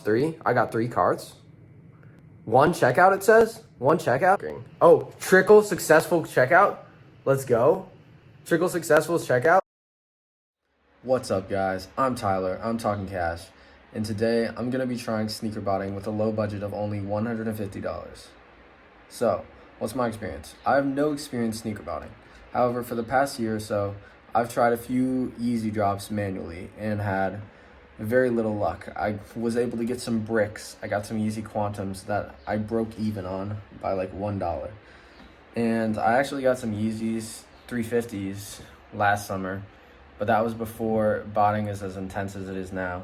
Three. I got 3 cards. 1 checkout, it says. 1 checkout. Oh, trickle successful checkout. Let's go. Trickle successful checkout. What's up, guys? I'm Tyler. I'm Talking Cash. And today I'm going to be trying sneaker botting with a low budget of only $150. So, what's my experience? I have no experience sneaker botting. However, for the past year or so, I've tried a few easy drops manually and had very little luck. I was able to get some bricks. I got some easy quantums that I broke even on by like $1. And I actually got some Yeezys 350s last summer, but that was before botting is as intense as it is now.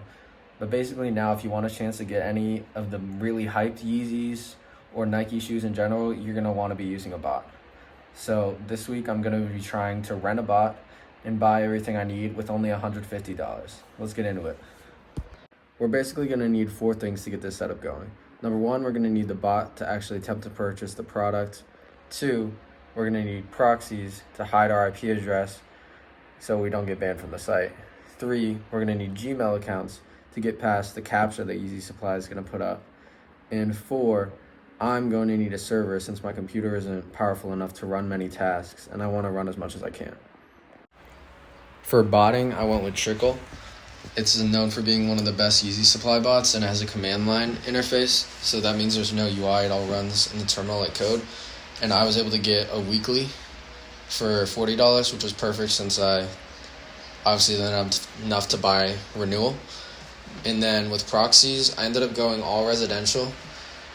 But basically now, if you want a chance to get any of the really hyped Yeezys or Nike shoes in general, you're going to want to be using a bot. So this week I'm going to be trying to rent a bot and buy everything I need with only $150. Let's get into it. We're basically going to need 4 things to get this setup going. Number 1, we're going to need the bot to actually attempt to purchase the product. 2, we're going to need Proxies to hide our IP address so we don't get banned from the site. 3, we're going to need Gmail accounts to get past the captcha that Yeezy Supply is going to put up. And 4, I'm going to need a server since my computer isn't powerful enough to run many tasks, and I want to run as much as I can. For botting, I went with Trickle. It's known for being one of the best Yeezy Supply bots, and it has a command line interface, so that means there's no UI. It all runs in the terminal like code. And I was able to get a weekly for $40, which was perfect since I obviously didn't have enough to buy renewal. And then with Proxies, I ended up going all residential.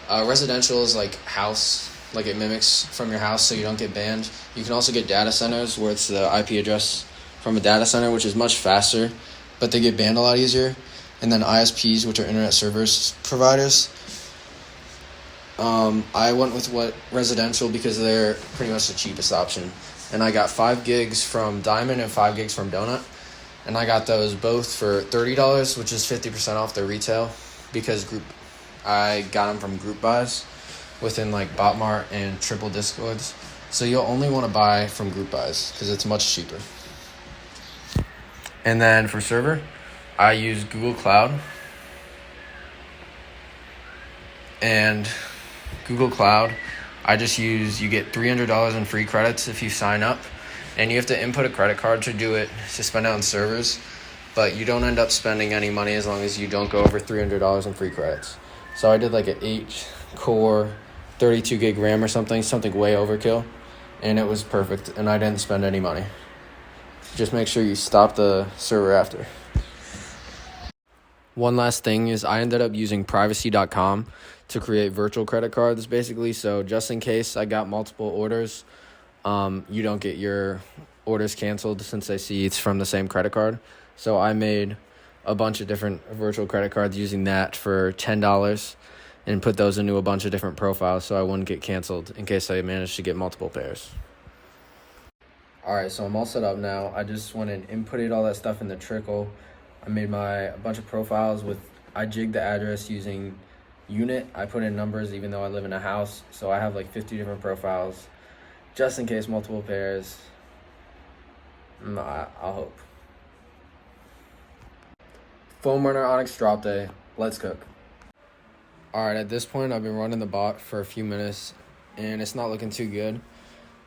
Residential is like house, like it mimics from your house so you don't get banned. You can also get data centers where it's the IP address from a data center, which is much faster, but they get banned a lot easier. And then ISPs, which are internet service providers. I went with residential because they're pretty much the cheapest option. And I got 5 gigs from Diamond and 5 gigs from Donut. And I got those both for $30, which is 50% off their retail, because I got them from group buys within like Botmart and Triple Discords. So you'll only want to buy from group buys because it's much cheaper. And then for server, I use Google Cloud. And Google Cloud, you get $300 in free credits if you sign up. And you have to input a credit card to do it, to spend it on servers. But you don't end up spending any money as long as you don't go over $300 in free credits. So I did like an 8-core, 32 gig RAM or something way overkill. And it was perfect, and I didn't spend any money. Just make sure you stop the server after. One last thing is I ended up using privacy.com to create virtual credit cards, basically. So just in case I got multiple orders, you don't get your orders canceled since they see it's from the same credit card. So I made a bunch of different virtual credit cards using that for $10 and put those into a bunch of different profiles so I wouldn't get canceled in case I managed to get multiple pairs. Alright, so I'm all set up now. I just went and inputted all that stuff in the Trickle. I made a bunch of profiles I jigged the address using unit. I put in numbers even though I live in a house. So I have like 50 different profiles just in case multiple pairs. I'll hope. Foam runner Onyx drop day. Let's cook. Alright, at this point I've been running the bot for a few minutes and it's not looking too good,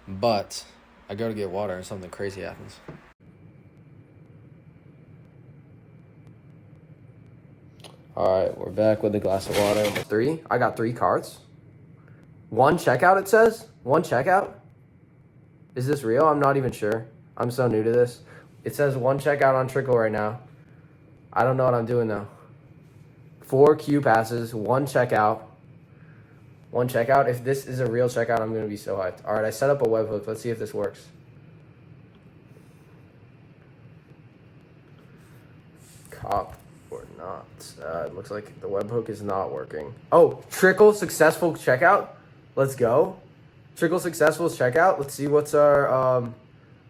but I go to get water and something crazy happens. Alright, we're back with a glass of water. 3. I got 3 cards. 1 checkout, it says. 1 checkout? Is this real? I'm not even sure. I'm so new to this. It says 1 checkout on Trickle right now. I don't know what I'm doing though. 4 queue passes, 1 checkout. 1 checkout. If this is a real checkout, I'm going to be so hyped. Alright, I set up a webhook. Let's see if this works. Cop or not. It looks like the webhook is not working. Oh, Trickle successful checkout. Let's go. Trickle successful checkout. Let's see what's our,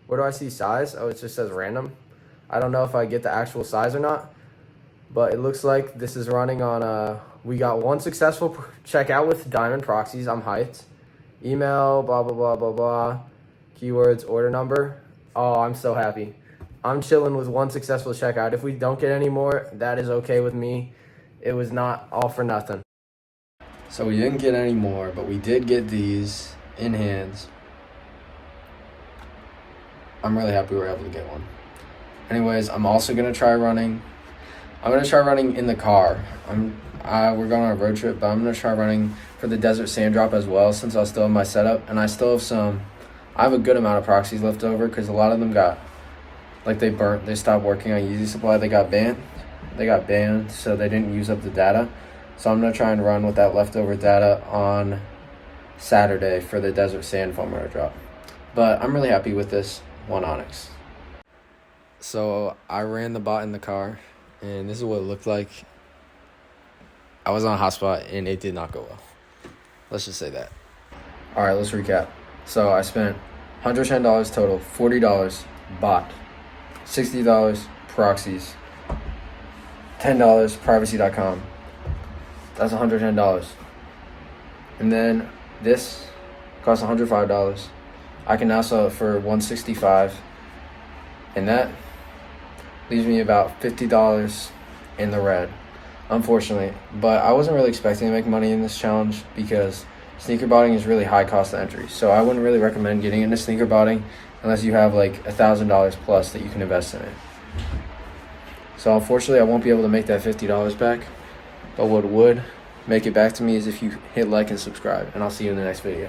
where do I see size? Oh, it just says random. I don't know if I get the actual size or not, but it looks like this is running on, we got 1 successful checkout with Diamond Proxies. I'm hyped. Email, blah, blah, blah, blah, blah. Keywords, order number. Oh, I'm so happy. I'm chilling with 1 successful checkout. If we don't get any more, that is okay with me. It was not all for nothing. So we didn't get any more, but we did get these in hands. I'm really happy we were able to get one. Anyways, I'm also gonna try running. I'm gonna try running in the car. We're going on a road trip, but I'm gonna try running for the desert sand drop as well, since I still have my setup, and I have a good amount of proxies left over because a lot of them got, like, they stopped working on Easy Supply. They got banned, so they didn't use up the data. So I'm gonna try and run with that leftover data on Saturday for the desert sand foam road drop. But I'm really happy with this one Onyx. So I ran the bot in the car, and this is what it looked like. I was on a hotspot, and it did not go well. Let's just say that. All right, let's recap. So I spent $110 total, $40 bot, $60 Proxies, $10 privacy.com. That's $110. And then this costs $105. I can now sell it for $165, and that leaves me about $50 in the red, unfortunately. But I wasn't really expecting to make money in this challenge because sneaker botting is really high cost of entry. So I wouldn't really recommend getting into sneaker botting unless you have like $1,000 plus that you can invest in it. So unfortunately, I won't be able to make that $50 back. But what would make it back to me is if you hit like and subscribe, and I'll see you in the next video.